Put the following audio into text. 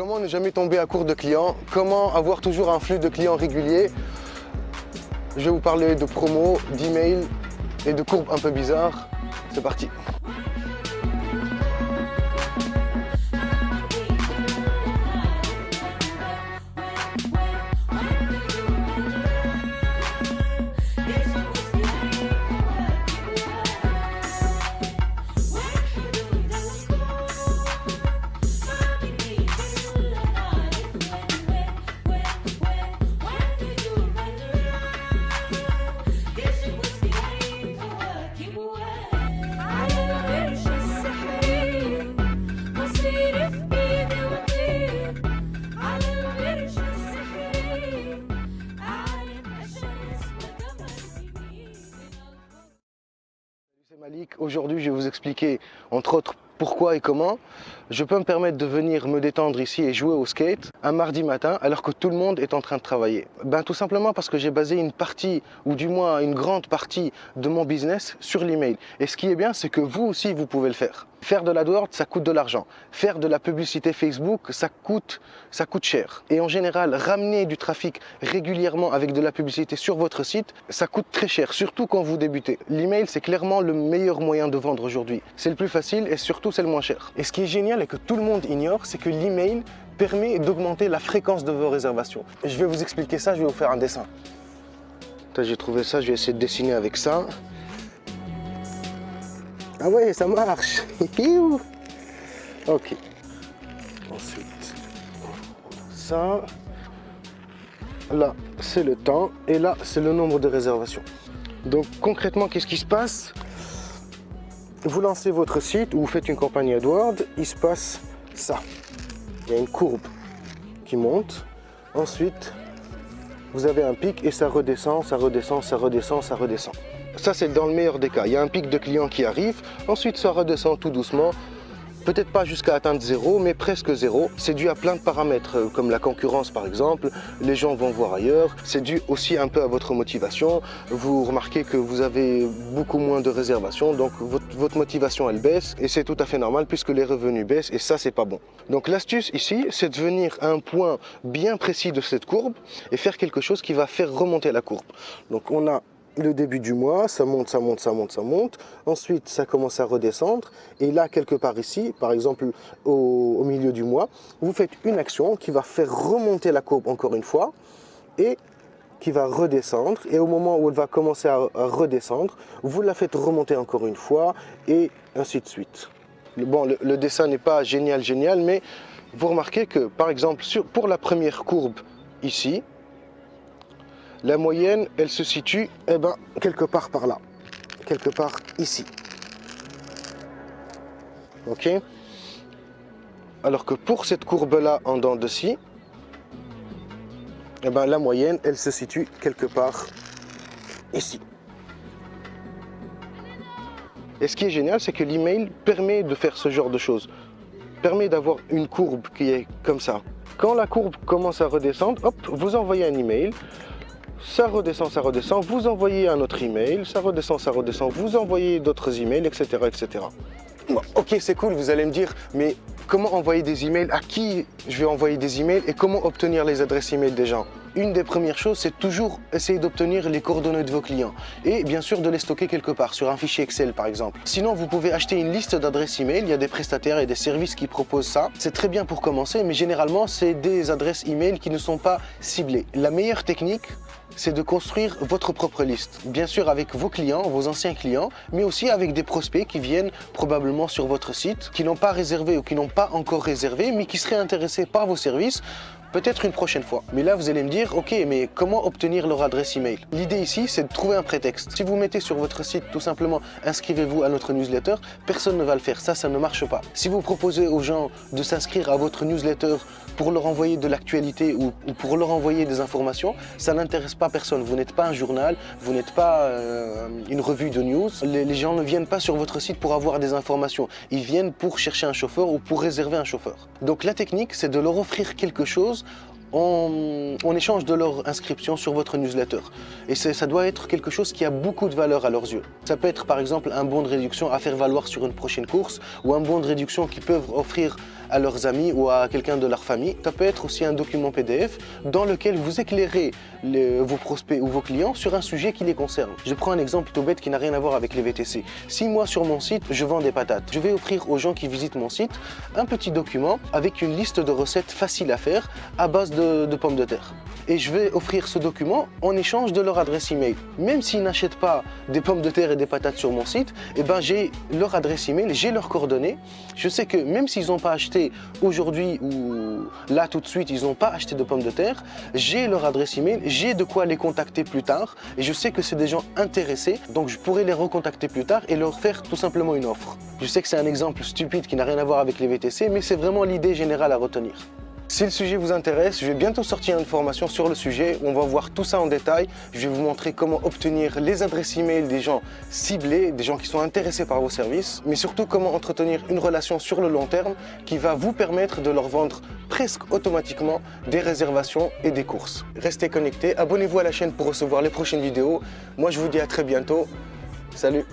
Comment ne jamais tomber à court de clients? Comment avoir toujours un flux de clients régulier? Je vais vous parler de promos, d'emails et de courbes un peu bizarres. C'est parti! C'est Malik. Aujourd'hui, je vais vous expliquer, entre autres, pourquoi et comment je peux me permettre de venir me détendre ici et jouer au skate un mardi matin alors que tout le monde est en train de travailler. Tout simplement parce que j'ai basé une partie, ou du moins une grande partie de mon business sur l'email. Et ce qui est bien, c'est que vous aussi, vous pouvez le faire. Faire de l'AdWords, ça coûte de l'argent. Faire de la publicité Facebook, ça coûte cher. Et en général, ramener du trafic régulièrement avec de la publicité sur votre site, ça coûte très cher, surtout quand vous débutez. L'email, c'est clairement le meilleur moyen de vendre aujourd'hui. C'est le plus facile et surtout, c'est le moins cher. Et ce qui est génial et que tout le monde ignore, c'est que l'email permet d'augmenter la fréquence de vos réservations. Je vais vous expliquer ça, je vais vous faire un dessin. J'ai trouvé ça, je vais essayer de dessiner avec ça. Ah ouais, ça marche. Ok. Ensuite, ça. Là, c'est le temps. Et là, c'est le nombre de réservations. Donc, concrètement, qu'est-ce qui se passe? Vous lancez votre site ou vous faites une campagne AdWords, il se passe ça. Il y a une courbe qui monte. Ensuite, vous avez un pic et ça redescend, ça redescend, ça redescend, ça redescend. Ça, c'est dans le meilleur des cas. Il y a un pic de clients qui arrive, ensuite ça redescend tout doucement. Peut-être pas jusqu'à atteindre 0, mais presque 0. C'est dû à plein de paramètres, comme la concurrence par exemple. Les gens vont voir ailleurs. C'est dû aussi un peu à votre motivation. Vous remarquez que vous avez beaucoup moins de réservations, donc votre motivation elle baisse. Et c'est tout à fait normal puisque les revenus baissent et ça, c'est pas bon. Donc l'astuce ici, c'est de venir à un point bien précis de cette courbe et faire quelque chose qui va faire remonter la courbe. Donc on a le début du mois, ça monte, ça monte, ça monte, ça monte. Ensuite, ça commence à redescendre. Et là, quelque part ici, par exemple au milieu du mois, vous faites une action qui va faire remonter la courbe encore une fois et qui va redescendre. Et au moment où elle va commencer à redescendre, vous la faites remonter encore une fois et ainsi de suite. Bon, le dessin n'est pas génial, mais vous remarquez que, par exemple, pour la première courbe ici, la moyenne, elle se situe quelque part par là, quelque part ici. Ok? Alors que pour cette courbe-là en dents de scie, la moyenne, elle se situe quelque part ici. Et ce qui est génial, c'est que l'email permet de faire ce genre de choses. Permet d'avoir une courbe qui est comme ça. Quand la courbe commence à redescendre, hop, vous envoyez un email. Ça redescend, vous envoyez un autre email, ça redescend, vous envoyez d'autres emails, etc. etc. Bon, ok, c'est cool, vous allez me dire, mais comment envoyer des emails? À qui je vais envoyer des emails et comment obtenir les adresses email des gens? Une des premières choses, c'est toujours essayer d'obtenir les coordonnées de vos clients et bien sûr de les stocker quelque part, sur un fichier Excel par exemple. Sinon, vous pouvez acheter une liste d'adresses email, il y a des prestataires et des services qui proposent ça. C'est très bien pour commencer, mais généralement, c'est des adresses email qui ne sont pas ciblées. La meilleure technique, c'est de construire votre propre liste. Bien sûr avec vos clients, vos anciens clients, mais aussi avec des prospects qui viennent probablement sur votre site, qui n'ont pas réservé ou qui n'ont pas encore réservé, mais qui seraient intéressés par vos services. Peut-être une prochaine fois. Mais là, vous allez me dire, ok, mais comment obtenir leur adresse email? L'idée ici, c'est de trouver un prétexte. Si vous mettez sur votre site tout simplement, inscrivez-vous à notre newsletter, personne ne va le faire. Ça ne marche pas. Si vous proposez aux gens de s'inscrire à votre newsletter pour leur envoyer de l'actualité ou pour leur envoyer des informations, ça n'intéresse pas personne. Vous n'êtes pas un journal, vous n'êtes pas une revue de news. Les gens ne viennent pas sur votre site pour avoir des informations. Ils viennent pour chercher un chauffeur ou pour réserver un chauffeur. Donc la technique, c'est de leur offrir quelque chose en échange de leur inscription sur votre newsletter. Et ça doit être quelque chose qui a beaucoup de valeur à leurs yeux. Ça peut être par exemple un bon de réduction à faire valoir sur une prochaine course ou un bon de réduction qu'ils peuvent offrir à leurs amis ou à quelqu'un de leur famille. Ça peut être aussi un document PDF dans lequel vous éclairez vos prospects ou vos clients sur un sujet qui les concerne. Je prends un exemple tout bête qui n'a rien à voir avec les VTC. Si moi sur mon site, je vends des patates, je vais offrir aux gens qui visitent mon site un petit document avec une liste de recettes faciles à faire à base de pommes de terre. Et je vais offrir ce document en échange de leur adresse email. Même s'ils n'achètent pas des pommes de terre et des patates sur mon site, eh ben j'ai leur adresse email, j'ai leurs coordonnées. Je sais que même s'ils n'ont pas acheté aujourd'hui ou là tout de suite, ils n'ont pas acheté de pommes de terre, j'ai leur adresse email, j'ai de quoi les contacter plus tard et je sais que c'est des gens intéressés, donc je pourrais les recontacter plus tard et leur faire tout simplement une offre. Je sais que c'est un exemple stupide qui n'a rien à voir avec les VTC, mais c'est vraiment l'idée générale à retenir. Si le sujet vous intéresse, je vais bientôt sortir une formation sur le sujet où on va voir tout ça en détail. Je vais vous montrer comment obtenir les adresses email des gens ciblés, des gens qui sont intéressés par vos services, mais surtout comment entretenir une relation sur le long terme qui va vous permettre de leur vendre presque automatiquement des réservations et des courses. Restez connectés, abonnez-vous à la chaîne pour recevoir les prochaines vidéos. Moi, je vous dis à très bientôt. Salut!